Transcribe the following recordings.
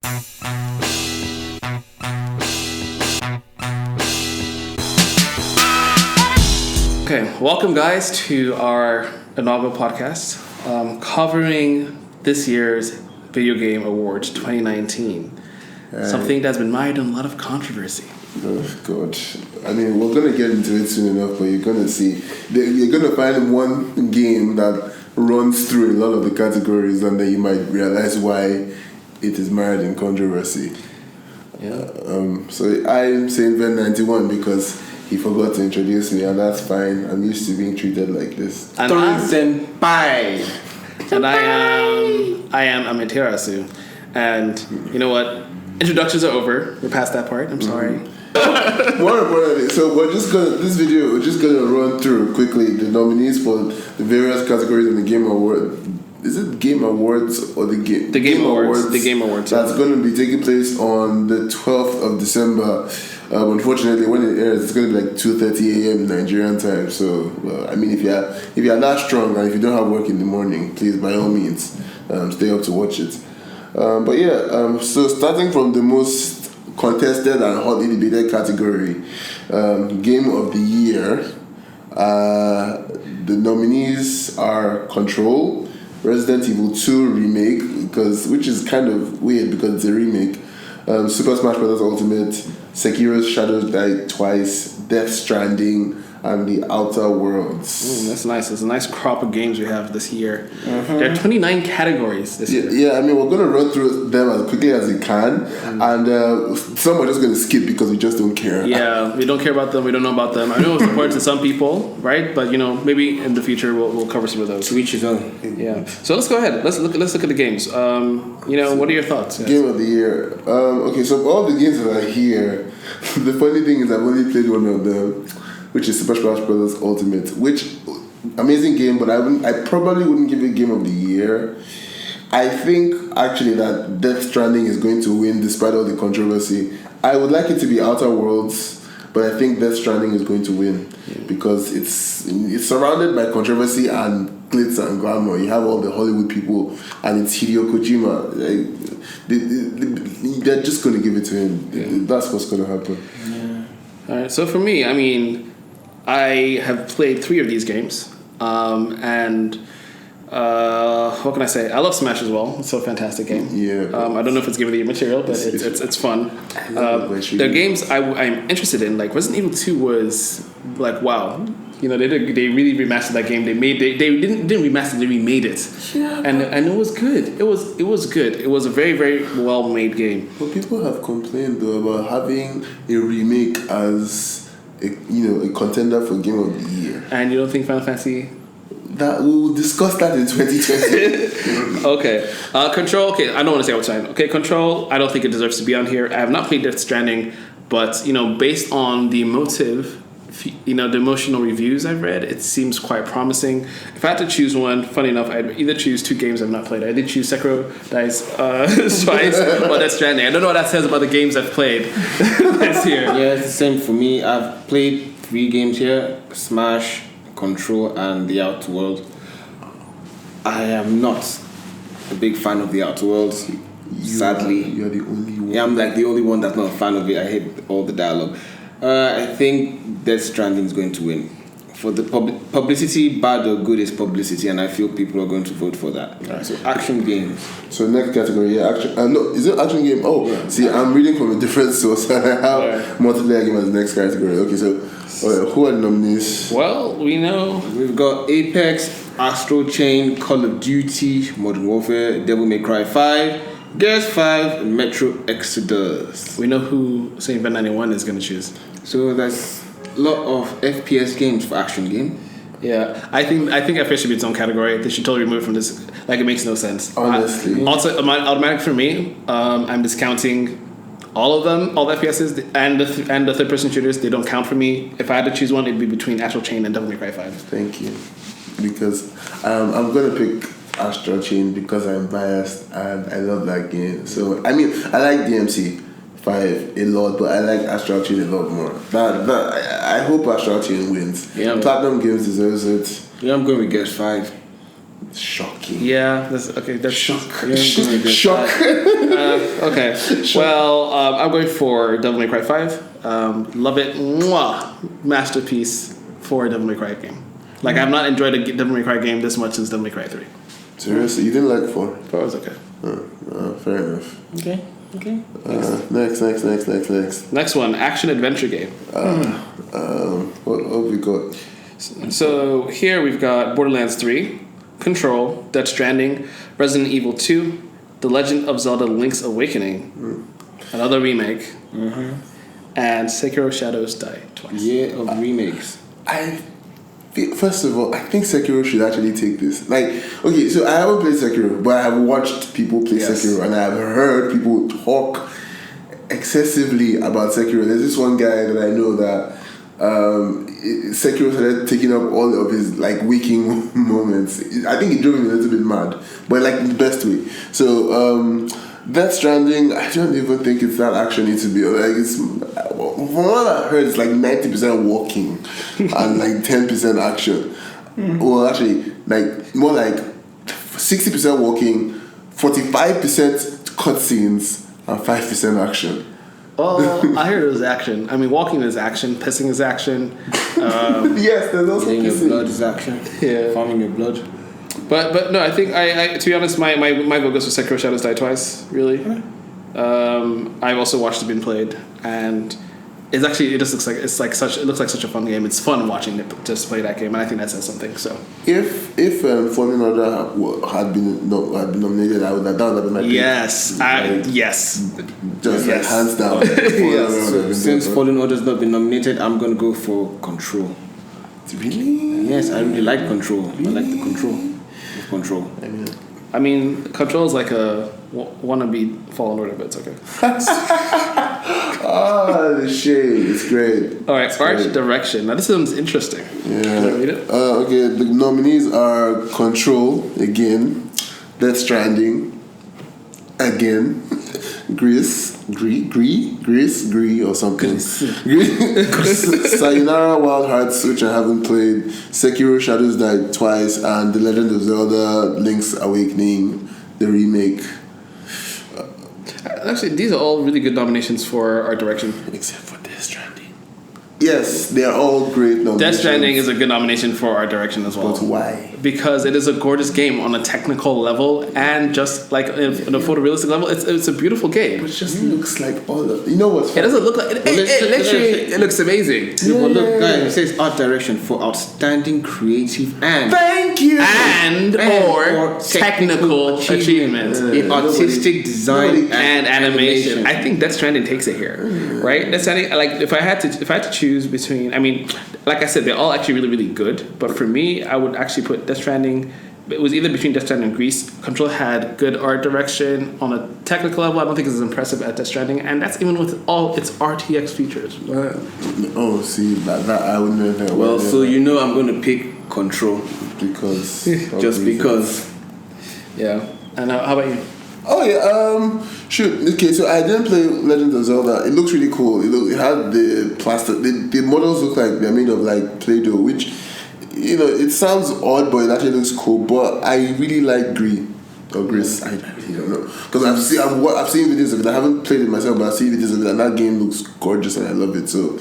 Okay, welcome guys to our inaugural podcast covering this year's Video Game Awards 2019. Something that's been mired in a lot of controversy. Oh God! I mean, we're gonna get into it soon enough, but you're gonna see. You're gonna find one game that runs through a lot of the categories, and then you might realize why it is mired in controversy. Yeah. So I'm saying Ven 91 because he forgot to introduce me, and that's fine. I'm used to being treated like this. And Senpai. And I am Amaterasu. And you know what? Introductions are over. We're past that part. I'm sorry. More importantly, so we're just gonna run through quickly the nominees for the various categories in the Game Award. Is it Game Awards or the Game? The Game Awards. The Game Awards. That's going to be taking place on the 12th of December. Unfortunately, when it airs, it's going to be like 2:30 a.m. Nigerian time. So, I mean, if you're that strong and if you don't have work in the morning, please by all means stay up to watch it. So starting from the most contested and hotly debated category, Game of the Year, the nominees are Control, Resident Evil 2 Remake, which is kind of weird because it's a remake, Super Smash Bros. Ultimate, Sekiro's Shadows Die Twice, Death Stranding, and The Outer Worlds. That's nice. It's a nice crop of games we have this year. There are 29 categories this year. Yeah, I mean, we're going to run through them as quickly as we can, and some we're just going to skip because we just don't care. Yeah, we don't care about them. We don't know about them. I know it's important to some people, right? But maybe in the future we'll cover some of those. To each his own. Yeah. So let's go ahead. Let's look at the games. What are your thoughts? Game of the Year. Okay, so all the games that are here, the funny thing is I've only played one of them, which is Super Smash Bros. Ultimate, which amazing game, but I probably wouldn't give it Game of the Year. I think actually that Death Stranding is going to win despite all the controversy. I would like it to be Outer Worlds, but I think Death Stranding is going to win because it's surrounded by controversy and glitz and glamour. You have all the Hollywood people, and it's Hideo Kojima. They're just going to give it to him. Yeah. That's what's going to happen. Yeah. All right. So for me, I mean, I have played 3 of these games, and what can I say? I love Smash as well. It's a fantastic game. Yeah. I don't know if it's Game of the Year material, but it's fun. The games I'm interested in, like Resident Evil 2, was like wow. They really remastered that game. They didn't remaster, they remade it. Yeah. And it was good. It was good. It was a very, very well made game. But people have complained though about having a remake as a contender for Game of the Year. And you don't think Final Fantasy? That we will discuss that in 2020. Okay. Control. Okay, I don't want to say outside. Okay, Control. I don't think it deserves to be on here. I have not played Death Stranding, but based on the the emotional reviews I've read, it seems quite promising. If I had to choose one, funny enough, I'd either choose 2 games I've not played. I did choose Sekiro Dice Twice or Death Stranding. I don't know what that says about the games I've played this year. Yeah, it's the same for me. I've played 3 games here: Smash, Control, and The Outer World. I am not a big fan of The Outer Worlds. Sadly, you're the only one. Yeah, I'm like the only one that's not a fan of it. I hate all the dialogue. I think Death Stranding is going to win. For the publicity, bad or good is publicity, and I feel people are going to vote for that. Right. So action games. So next category, action. No, is it action game? Oh, yeah. See, I'm reading from a different source. I have multiplayer game as the next category. Okay, so who are the nominees? Well, we know we've got Apex, Astral Chain, Call of Duty, Modern Warfare, Devil May Cry 5, Gears 5, and Metro Exodus. We know who Saint Ven 91 is going to choose. So that's a lot of FPS games for action game. Yeah, I think FPS should be its own category. They should totally remove it from this. Like, it makes no sense. Honestly. Also, automatic for me. I'm discounting all of them, all the FPSs and the third-person shooters. They don't count for me. If I had to choose one, it'd be between Astral Chain and Devil May Cry 5. Thank you, because I'm gonna pick Astral Chain because I'm biased and I love that game. So I mean, I like DMC 5 a lot, but I like Astral Chain a lot more. I hope Astral Chain wins. Yeah, Platinum Games deserves it. Yeah, I'm going with Gears 5. Shocking. Yeah, that's Shock. Shock. okay. Well, I'm going for Devil May Cry 5. Love it. Mwah. Masterpiece for a Devil May Cry game. Like, I've not enjoyed a Devil May Cry game this much since Devil May Cry 3. Seriously? You didn't like 4? 4 was okay. Fair enough. Okay. Next. Next one, action adventure game. What have we got? So here we've got Borderlands 3, Control, Death Stranding, Resident Evil 2, The Legend of Zelda Link's Awakening, another remake, and Sekiro Shadows Die Twice. Year of remakes. First of all, I think Sekiro should actually take this. Like, okay, so I haven't played Sekiro, but I have watched people play Sekiro, and I have heard people talk excessively about Sekiro. There's this one guy that I know that Sekiro started taking up all of his like waking moments. I think it drove him a little bit mad, but like in the best way. So Death Stranding, I don't even think it's that actiony to be like. It's from what I heard, it's like 90% walking and like 10% action. Well, actually, like more like 60% walking, 45% cutscenes, and 5% action. Oh, I heard it was action. I mean, walking is action, pissing is action. Yes, there's also Getting your kissing. blood is action. Yeah. Farming your blood. But no, I think I to be honest, my vote goes for Sekiro Shadows Die Twice. Really, I've also watched it being played, and it looks like such a fun game. It's fun watching it just play that game, and I think that says something. So If Fallen Order had been nominated, I would have done that. My pick. yes, yes, Just like yes. hands down. Yes. Since Fallen Order's not been nominated, I'm gonna go for Control. Really? Yes, I really like Control. I like the control of Control. I mean, Control is like a wannabe Fallen Order, but it's okay. The shade. It's great. All right, art direction. Now this sounds interesting. Yeah. Can I read it? Okay, the nominees are Control again, Death Stranding again, Grease or something. Sayonara Wild Hearts, which I haven't played, Sekiro Shadows Die Twice, and The Legend of Zelda Link's Awakening, the remake. Actually, these are all really good nominations for art direction. Except for Death Stranding. Yes, they are all great nominations. Death Stranding is a good nomination for art direction as well. But why? Because it is a gorgeous game on a technical level and just like on a photorealistic level. It's a beautiful game. It just looks like all of... You know what's It doesn't look like... It looks amazing. Well, look, guys, it says art direction for outstanding creative and Thank you! And or technical achievements. in artistic design And animation. I think Death Stranding takes it here, right? Death Stranding, like if I had to choose between, I mean, like I said, they're all actually really, really good. But for me, I would actually put Death Stranding. It was either between Death Stranding and Grease. Control had good art direction on a technical level. I don't think it's as impressive as Death Stranding, and that's even with all its RTX features. Oh, see, that I would never. Well, so you know I'm going to pick Control because just because. Yeah. And how about you? Oh yeah, shoot. Okay, so I didn't play Legend of Zelda. It looks really cool. It had the plastic. The models look like they're made of like Play-Doh, which, you know, it sounds odd, but it actually looks cool. But I really like Grease. I really don't know, because I've seen videos of it. I haven't played it myself, but I've seen videos of it, and that game looks gorgeous, and I love it. So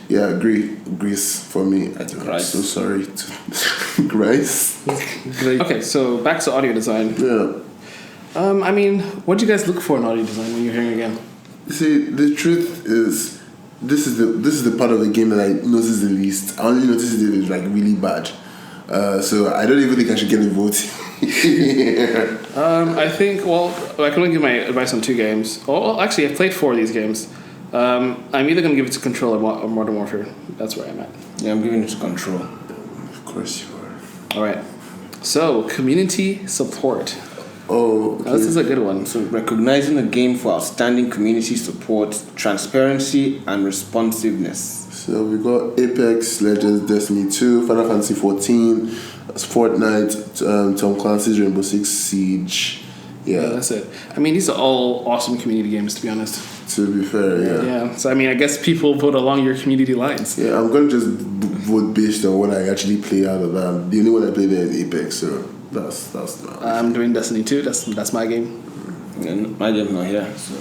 yeah, Grease for me. I'm so sorry to Grease. Okay, so back to audio design. Yeah. I mean, what do you guys look for in audio design when you're hearing a game? See, the truth is, this is the part of the game that I notice the least. I only notice it if it's like really bad. So I don't even think I should get involved. I think, well, I can only give my advice on 2 games. Well, actually, I've played 4 of these games. I'm either going to give it to Control or Modern Warfare. That's where I'm at. Yeah, I'm giving it to Control. Of course you are. All right. So, community support. Oh, okay. Now, this is a good one. So recognizing a game for outstanding community support, transparency, and responsiveness. So we got Apex Legends, Destiny 2, Final Fantasy 14, Fortnite, Tom Clancy's Rainbow Six Siege. Yeah, That's it. I mean, these are all awesome community games, to be honest. to be fair, yeah. Yeah. So, I mean, I guess people vote along your community lines. Yeah, I'm gonna just vote based on what I actually play out of that. The only one I play there is Apex, so That's not. I'm doing Destiny 2. That's my game. And my game's not here, so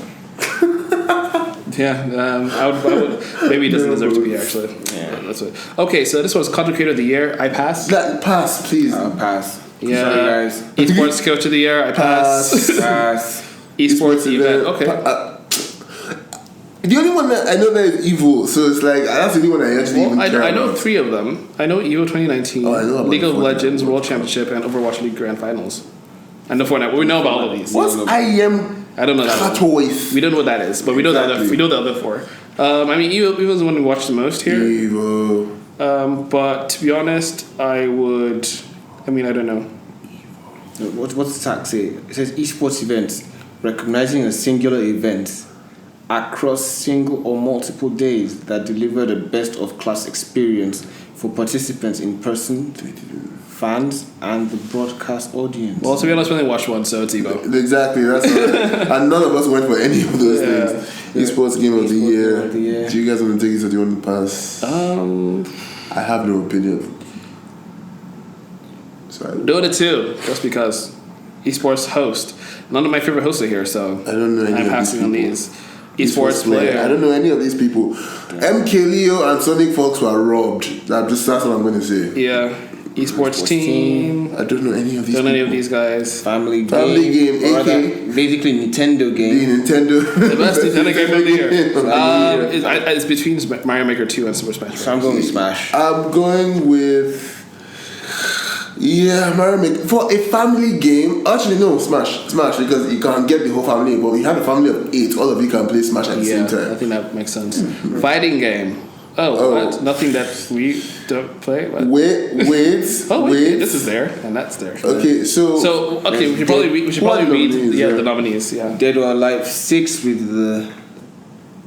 Yeah, I would maybe it doesn't deserve to be here, actually. Yeah. That's it. Okay, so this was Content Creator of the Year. I pass. Pass, please. pass. Yeah. Sorry, guys. Esports Coach of the Year. I pass. Pass. Esports event. Okay. The only one that I know that is Evo, so it's like that's the only one I actually even care I know about. 3 of them. I know Evo 2019, Oh, I know about League of Fortnite. Legends World Championship, and Overwatch League Grand Finals. And the Fortnite. We know about all of these. What's IM I don't know that one. Catois? We don't know what that is, but we know the other. Exactly. We know the other 4. I mean, Evo's the one we watched the most here. Evo. But to be honest, I would. I mean, I don't know. What's the tag say? It says esports events recognizing a singular event across single or multiple days that deliver the best of class experience for participants in person, fans, and the broadcast audience. Well, to be honest, we only watched one, so it's Evo. Exactly, that's right. And none of us went for any of those things. Esports Game of the Year. Do you guys want to take it or do you want to pass? I have no opinion. Sorry. Dota 2, just because. Esports host. None of my favorite hosts are here, so I don't know any I'm of passing on these these. Esports player. I don't know any of these people. MK Leo and Sonic Fox were robbed. That's what I'm going to say. Yeah. Esports team. I don't know any of these Don't know any people. of these guys. Family game, or AK. rather, basically Nintendo game. The Nintendo. The best Nintendo game of the year. year. It's between Mario Maker 2 and Super Smash Bros. So I'm going with Smash. I'm going with Mario Maker for a family game. Actually, no, Smash, because you can't get the whole family. But you have a family of 8. All of you can play Smash at the same I time. think that makes sense. Fighting game. What? Nothing that we don't play? What? Wait. Wait. This is there, and that's there. Okay, Okay, we should probably read the nominees. Yeah. Dead or Alive 6 with the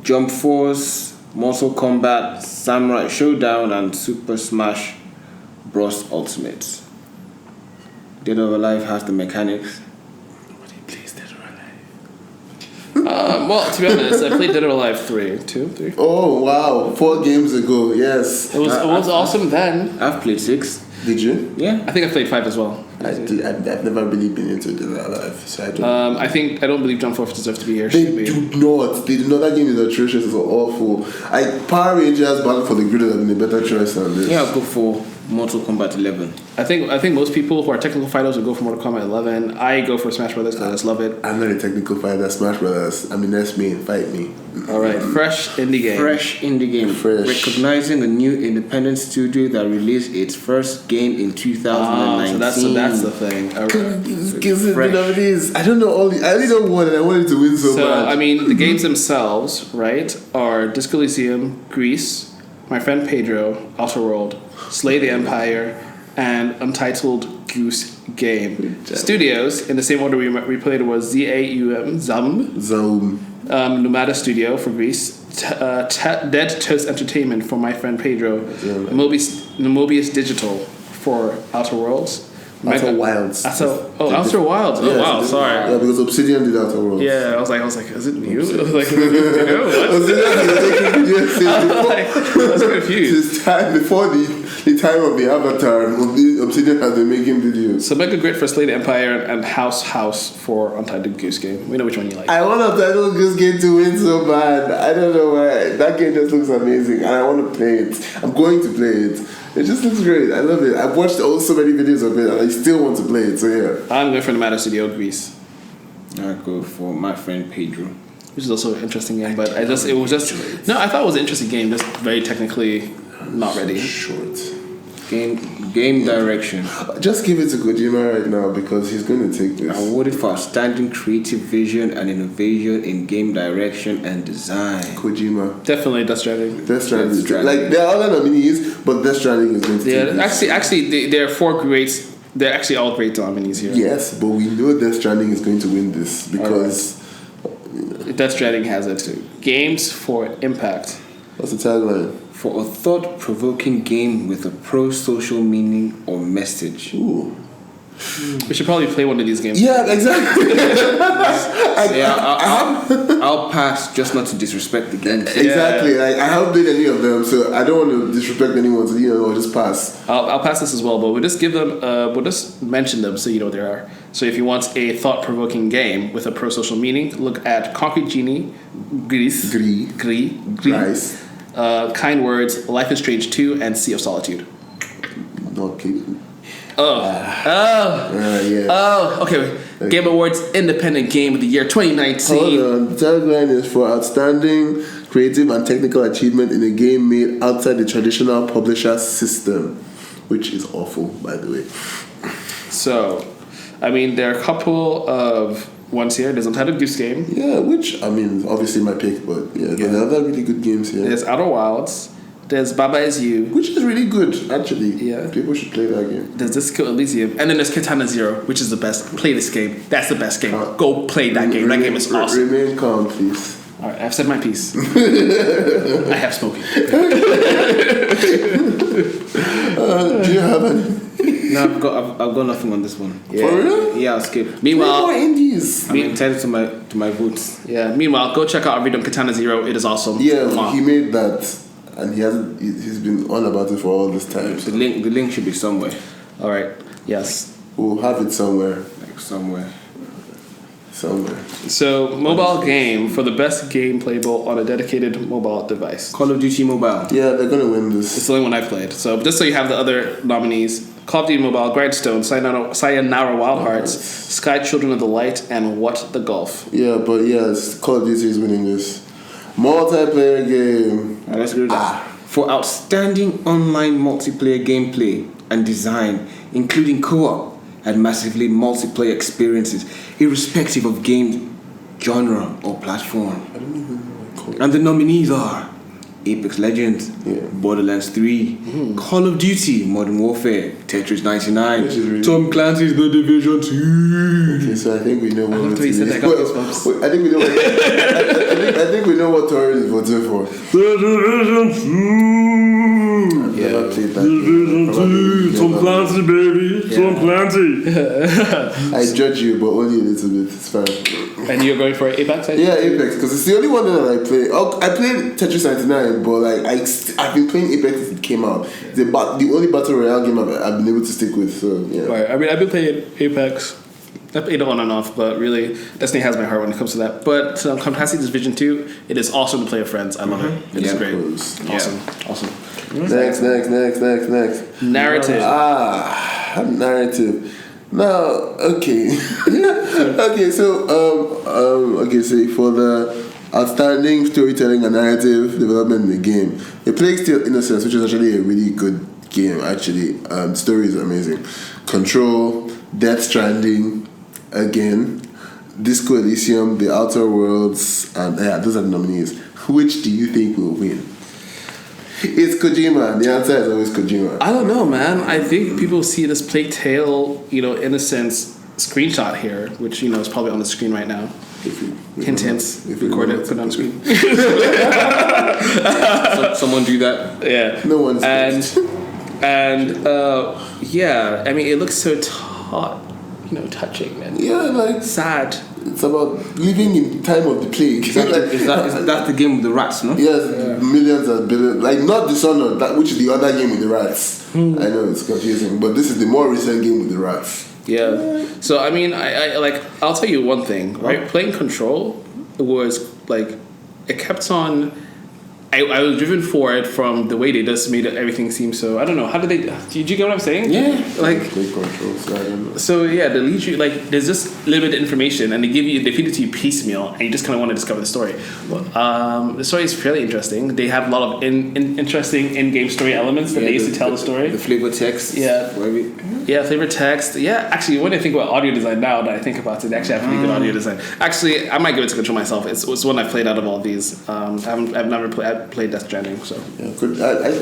Jump Force, Mortal Kombat, Samurai Showdown, and Super Smash Bros. Ultimate. Dead or Alive has the mechanics. Nobody plays Dead or Alive. Well, to be honest, I played Dead or Alive 3. Oh wow, 4 games ago. Yes, It was awesome then. I've played 6. Did you? Yeah. I think I played 5 as well. I've never really been into Dead or Alive, so I don't. I don't believe Jump Force deserves to be here. They Should be. do not. That game is atrocious. It's awful. Power Rangers Battle for the Grid would have been a better choice than this. Yeah, I'll go for Mortal Kombat 11. I think most people who are technical fighters would go for Mortal Kombat 11. I go for Smash Brothers because I just love it. I'm not a technical fighter. Smash Brothers. I mean, that's me. Fight me. All right, fresh indie game. Fresh indie game. Fresh. Recognizing a new independent studio that released its first game in 2019. So that's the thing. All right. Gives it it is. I don't know all the. I really don't want it. I want it to win so bad. I mean, the games themselves, right, are Disco Elysium, Greece, My Friend Pedro, Outer World, Slay the Empire, and Untitled Goose Game. Studios, in the same order we played, was ZAUM, Zoom. Numata Studio for Greece, Dead Toast Entertainment for My Friend Pedro, Mobius Digital for Outer Worlds. Outer Wilds. Outer Wilds. Oh, wow, sorry. Yeah, because Obsidian did Outer Worlds. Yeah, I was like, is it you? I was like, what? I was confused. This time before the time of the Avatar, Obsidian has been making videos. So Mega Grid for Slay the Empire and House for Untitled Goose Game. We know which one you like. I want Untitled Goose Game to win so bad. I don't know why. That game just looks amazing, and I want to play it. I'm going to play it. It just looks great. I love it. I've watched so many videos of it, and I still want to play it. So yeah. I'm going for Numata Studio Greece, I go for My Friend Pedro. which is also an interesting game. But I thought it was an interesting game, just very technically not ready. Short. Game direction. Just give it to Kojima right now because he's going to take this. Awarded for outstanding creative vision and innovation in game direction and design. Kojima. Definitely Death Stranding. Death Stranding. Death Stranding. Like there are other nominees, but Death Stranding is going to take this. Actually, there are 4 greats. They're actually all great nominees here. Yes, but we know Death Stranding is going to win this because Death Stranding has it too. Games for impact. what's the tagline? For a thought-provoking game with a pro-social meaning or message. Ooh. We should probably play one of these games. Yeah, exactly. I'll pass just not to disrespect the games. Exactly. Like, I haven't played any of them, so I don't want to disrespect anyone. So I'll just pass. I'll pass this as well, but we'll just give them. We'll just mention them so you know what they are. So if you want a thought-provoking game with a pro-social meaning, look at Concrete Genie, Gris, Kind Words, Life is Strange 2, and Sea of Solitude. Okay. Okay. Game Awards Independent Game of the Year 2019. Hold on. The tagline is for outstanding creative and technical achievement in a game made outside the traditional publisher system, which is awful, by the way. So, I mean, there are a couple of ones here. There's Untitled Goose Game. Yeah, which, I mean, obviously my pick, but there are other really good games here. There's Outer Wilds. There's Baba Is You. Which is really good, actually. Yeah. People should play that game. There's Disco Elysium. And then there's Katana Zero, which is the best. Play this game. That's the best game. Go play that game. That game is awesome. Remain calm, please. Alright, I've said my piece. I have spoken. Do you have any? No, I've got nothing on this one. Yeah. For real? Yeah, I'll skip. Meanwhile, more indies. I'm entitled to my votes. Yeah. Meanwhile, go check out our video on Katana Zero. It is awesome. Yeah, he made that, and he's been on about it for all this time. The link should be somewhere. All right. Yes. We'll have it somewhere. Like somewhere. So, mobile game for the best game playable on a dedicated mobile device. Call of Duty Mobile. Yeah, they're gonna win this. It's the only one I played. So, just so you have the other nominees: Call of Duty Mobile, Grindstone, Sayonara Wild Hearts, Sky Children of the Light, and What the Golf. Yeah, but yes, Call of Duty is winning this. Multiplayer game. Let's go with that. For outstanding online multiplayer gameplay and design, including co-op and massively multiplayer experiences, irrespective of game genre or platform. And the nominees are Apex Legends, Borderlands 3, Call of Duty, Modern Warfare, Tetris 99, really Tom Clancy's The Division 2. Okay, so I think we know what I think we know what I think we know what Torres is voting for. The Division 2. Division 2. Tom Clancy, baby. Tom Clancy. I judge you, but only a little bit. It's fine. And you're going for Apex? Yeah, Apex, because it's the only one that I play. I played Tetris 99, but like I've been playing Apex since it came out. The only battle royale game I've been able to stick with. So yeah. Right. I mean, I've been playing Apex. I've played it on and off, but really, Destiny has my heart when it comes to that. But Clancy's Division 2, it is awesome to play with friends. I love it. It's great. Awesome. Next. Narrative. Narrative. Now, okay. So for the outstanding storytelling and narrative development in the game, A Plague Tale: Innocence, which is actually a really good game. Actually, the story is amazing. Control, Death Stranding, again, Disco Elysium, The Outer Worlds, and those are the nominees. Which do you think will win? It's Kojima. The answer is always Kojima. I don't know, man. I think people see this Plague Tale, Innocence screenshot here, which is probably on the screen right now. Hint. Record it, put it on the screen. Someone do that. Yeah. No one's. And yeah. I mean, it looks so touching and sad. It's about living in time of the plague. Is that the game with the rats, no? Yes, millions and billions. Like not Dishonored, which is the other game with the rats. I know it's confusing, but this is the more recent game with the rats. Yeah. So I mean, I'll tell you one thing, right? Playing Control was like, it kept on. I was driven for it from the way they just made everything seem so. I don't know. How did they? Did you get what I'm saying? Yeah. Like Control. So I don't know. So yeah, they lead you there's just limited information, and they feed it to you piecemeal, and you just kind of want to discover the story. The story is fairly interesting. They have a lot of interesting in-game story elements that they use to tell the story. The flavor text. Yeah. Flavor text. Yeah, actually, when I think about audio design now, that I think about it, they actually have pretty good audio design. Actually, I might give it to Control myself. It's one I've played out of all these. I've never played Death Stranding, so yeah,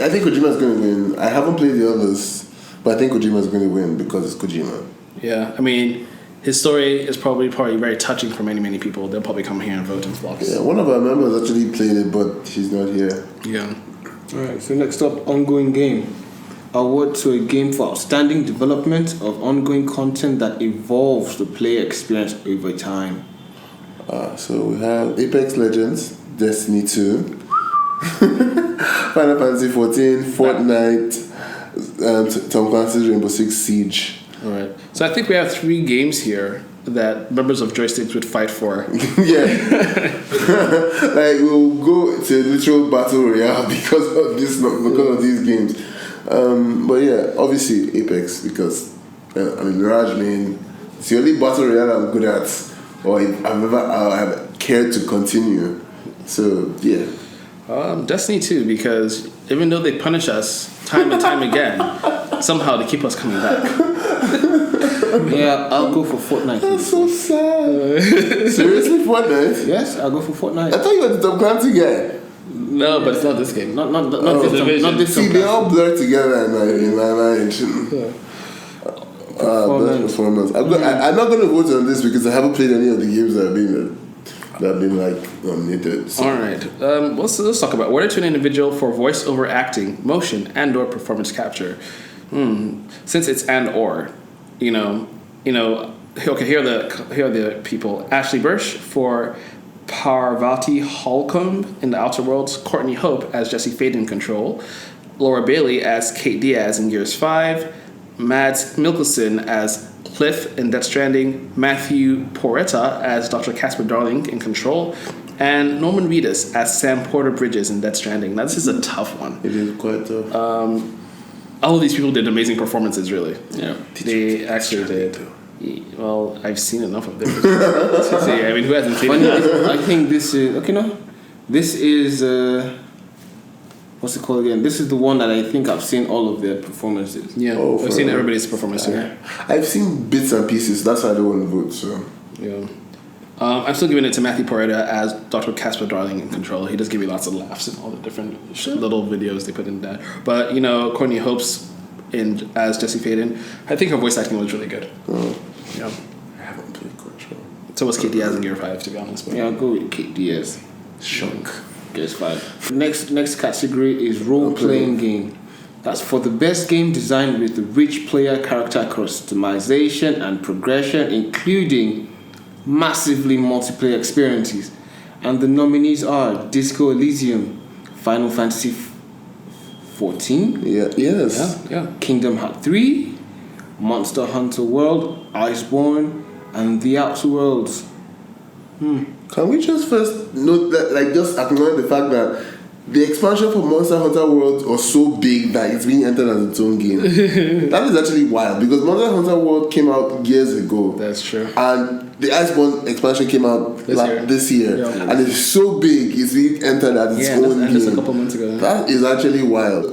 I think Kojima's going to win. I haven't played the others, but I think Kojima's going to win because it's Kojima. Yeah, I mean, his story is probably very touching for many people. They'll probably come here and vote in flocks. Yeah, one of our members actually played it, but she's not here. Yeah. All right. So next up, ongoing game. award to a game for outstanding development of ongoing content that evolves the player experience over time. So we have Apex Legends, Destiny 2, Final Fantasy 14, Fortnite, Tom Clancy's Rainbow Six Siege. All right. So I think we have 3 games here that members of Joysticks would fight for. Yeah. Like we'll go to literal battle royale because of these games. But yeah, obviously Apex because Mirage Lane, it's the only battle royale I'm good at or I've cared to continue. So yeah. Destiny 2 because even though they punish us time and time again, somehow they keep us coming back. Yeah, I'll go for Fortnite. That's so sad. Seriously, Fortnite? Yes, I'll go for Fortnite. I thought you were the Tom Clancy guy. No, but it's not this game. Not this. See, they all blur together in my mind. Best performance. I'm not going to vote on this because I haven't played any of the games that have been like nominated. So. All right. Let's talk about awarded to an individual for voice-over acting, motion, and/or performance capture. Since it's and/or, Okay, here are the people: Ashley Burch for Parvati Holcomb in The Outer Worlds, Courtney Hope as Jesse Faden in Control, Laura Bailey as Kate Diaz in Gears 5, Mads Mikkelsen as Cliff in Death Stranding, Matthew Porretta as Dr. Casper Darling in Control, and Norman Reedus as Sam Porter Bridges in Death Stranding. Now, this is a tough one. It is quite tough. All of these people did amazing performances, really. Yeah. They actually did. Well, I've seen enough of this. Who hasn't seen it? I think this is... Okay, no. This is... what's it called again? This is the one that I think I've seen all of their performances. Yeah, I've seen everybody's performance here. I've seen bits and pieces. That's why I don't want to vote. So yeah, I'm still giving it to Matthew Porretta as Dr. Casper Darling in Control. He does give me lots of laughs in all the different little videos they put in there. But Courtney Hope's as Jesse Faden, I think her voice acting was really good. Yeah, I haven't played Control. So was Kate Diaz in Gear 5, to be honest. But yeah, I'll go with Kate Diaz. Shunk. Gears 5. Next category is role-playing game. That's for the best game designed with rich player character customization and progression, including massively multiplayer experiences. And the nominees are Disco Elysium, Final Fantasy 14, Kingdom Hearts 3, Monster Hunter World, Iceborne, and The Outer Worlds. Can we just first note that, just acknowledge the fact that the expansion for Monster Hunter World was so big that it's being entered as its own game. That is actually wild because Monster Hunter World came out years ago. That's true. And the Iceborne expansion came out this year. Yeah. And it's so big, it's being entered as its own game. Just a couple months ago. That is actually wild.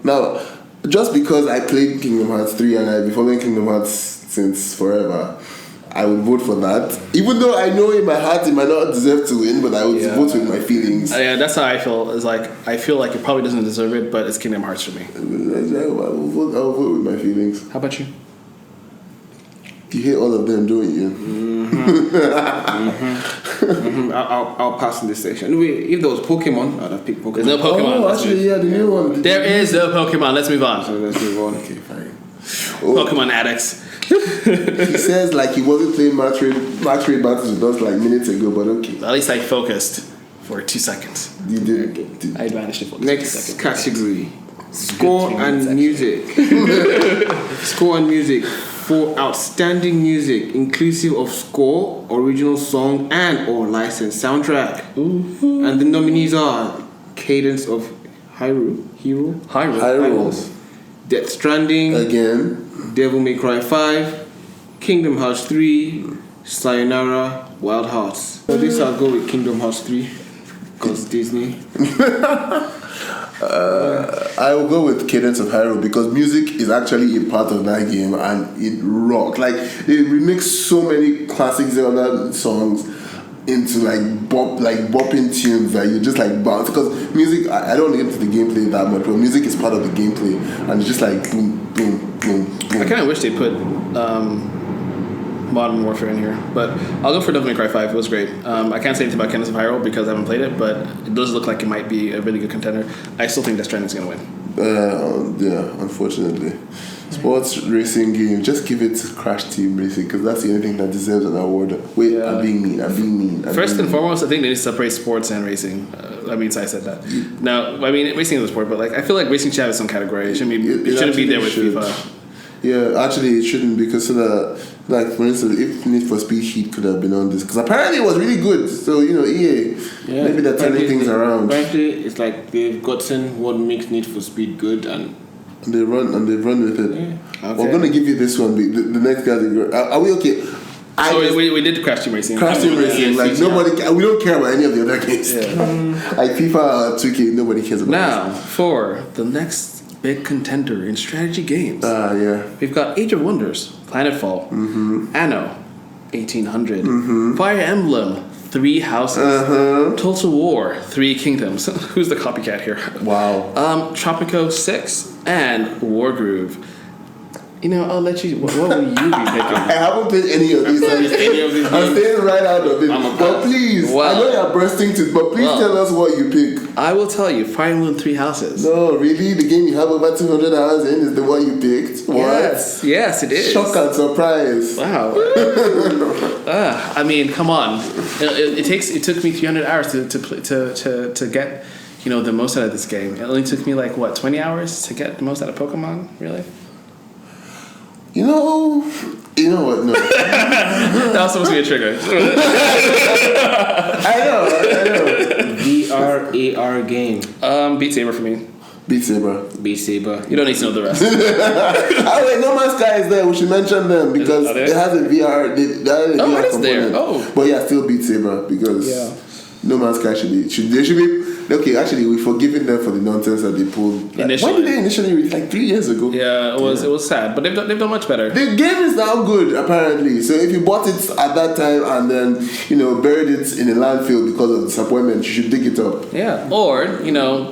Now, just because I played Kingdom Hearts 3 and I've been following Kingdom Hearts since forever, I would vote for that. Even though I know in my heart it might not deserve to win, but I would vote with my feelings. Yeah, that's how I feel. It's like I feel like it probably doesn't deserve it, but it's Kingdom Hearts for me. I'll vote with my feelings. How about you? You hate all of them, don't you? I'll pass in this section. If there was Pokemon, I'd have picked Pokemon. There's no Pokemon. Oh, actually, yeah, the new one. There is no Pokemon. Let's move on. So let's move on. Okay, fine. Pokemon addicts. He says like he wasn't playing match rate battles with us like minutes ago, but okay. At least I focused for 2 seconds. You did. I managed to focus. Next category: score and music. Score and music for outstanding music, inclusive of score, original song, and/or licensed soundtrack. And the nominees are Cadence of Hyrule, Death Stranding, again, Devil May Cry 5, Kingdom Hearts 3, Sayonara, Wild Hearts. For this, I'll go with Kingdom Hearts 3 because Disney. I will go with Cadence of Hyrule because music is actually a part of that game and it rocked. Like it remixed so many classic Zelda songs into bopping tunes that you just like bounce because music. I don't get into the gameplay that much, but music is part of the gameplay and it's just like boom, boom, boom, boom. I kind of wish they put Modern Warfare in here, but I'll go for Devil May Cry 5. It was great. I can't say anything about Cadence of Hyrule because I haven't played it, but it does look like it might be a really good contender. I still think Death Stranding is going to win. Yeah, unfortunately. Sports racing game, just give it Crash Team Racing because that's the only thing that deserves an award. Wait, Yeah. I'm being mean. First and foremost, I think they need to separate sports and racing. I said that. No, I mean racing is a sport, but like I feel like racing should have its own category. It shouldn't be there with FIFA. Yeah, actually, it shouldn't because so that, like, for instance, if Need for Speed Heat could have been on this, because apparently it was really good. So EA, maybe they're turning things around. Apparently, it's like they've gotten what makes Need for Speed good, and They run with it. Yeah. We're gonna give you this one. The next category. Are we okay? We did Crash Team Racing. Crash Team Racing. Like nobody. We don't care about any of the other games. Yeah. Like FIFA, 2K. Nobody cares about. Now for the next big contender in strategy games. Yeah. We've got Age of Wonders, Planetfall, Anno, 1800, Fire Emblem, 3 Houses, Total War, 3 Kingdoms. Who's the copycat here? Wow. Tropico 6, and Wargroove. I'll let you. What will you be picking? I haven't played any of these. I'm staying right out of it. But please, I know you're bursting to, but please tell us what you pick. I will tell you, Fire Emblem 3 Houses. No, really? The game you have over 200 hours in is the one you picked? What? Yes, it is. Shock and surprise. Wow. I mean, come on. It took me 300 hours to get the most out of this game. It only took me 20 hours to get the most out of Pokemon. Really? You know what? No. That was supposed to be a trigger. I know. VR AR game. Beat Saber for me. Beat Saber. You don't need to know the rest. Wait, No Man's Sky is there. We should mention them because it has a VR. It is component. There. Oh. But yeah, still Beat Saber because No Man's Sky should be. Okay, actually, we've forgiven them for the nonsense that they pulled. Why did they initially release 3 years ago? Yeah, it was sad, but they've done much better. The game is now good, apparently. So if you bought it at that time and then buried it in a landfill because of disappointment, you should dig it up. Yeah, or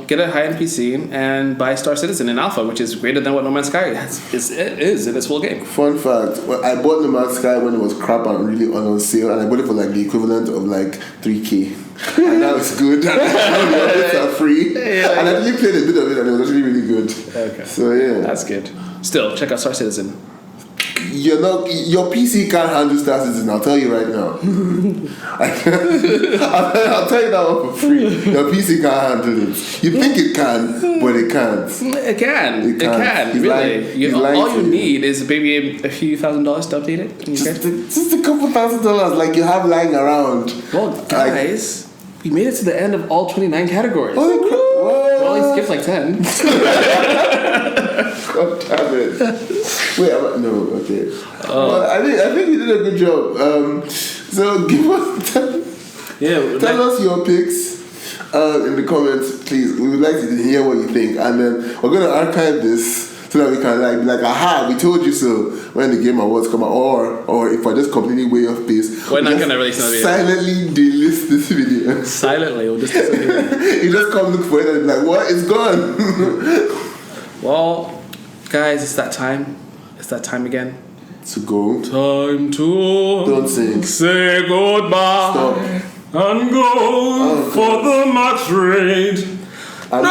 get a high-end PC and buy Star Citizen in Alpha, which is greater than what No Man's Sky is in its full game. Fun fact: I bought No Man's Sky when it was crap and really on sale, and I bought it for the equivalent of $3K. And now it's good. And the updates are free. Yeah. And I actually played a bit of it, and it was actually really good. Okay. So yeah, that's good. Still, check out Star Citizen. Your PC can't handle Star Citizen. I'll tell you right now. I'll tell you that one for free. Your PC can't handle it. You think it can, but it can't. It can. Really. All you need is maybe a few $1,000s to update it. Just a couple $1,000 you have lying around. Well, guys, we made it to the end of all 29 categories. Holy crap! We only skipped 10. God damn it! Wait, no, okay. Well, I think we did a good job. So give us tell us your picks in the comments, please. We would like to hear what you think, and then we're gonna archive this so that we can be like, aha, we told you so when the Game Awards come out, or if I just completely way off pace, we're not gonna release another video. Silently delist this video. Silently, we'll just disappear. You just come look for it and be like, what? It's gone. Well, guys, it's that time. It's that time again. To go. Time to don't sing. Say goodbye. Stop. And go for the max rate. And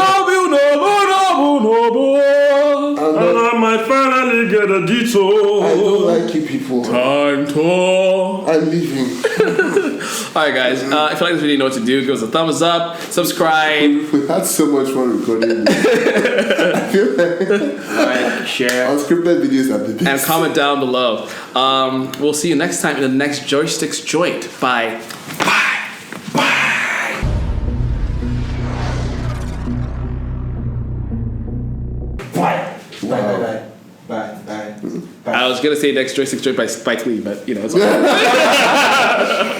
I might finally get a detour. I don't like you people. Time to. I'm leaving. Alright guys, if you like this video, you know what to do. Give us a thumbs up, subscribe. We had so much fun recording this. I feel like share. Unscripted videos are the best. And comment down below. We'll see you next time in the next Joysticks Joint. Bye. Bye. I was gonna say next Joysticks Joint by Spike Lee, but it's okay.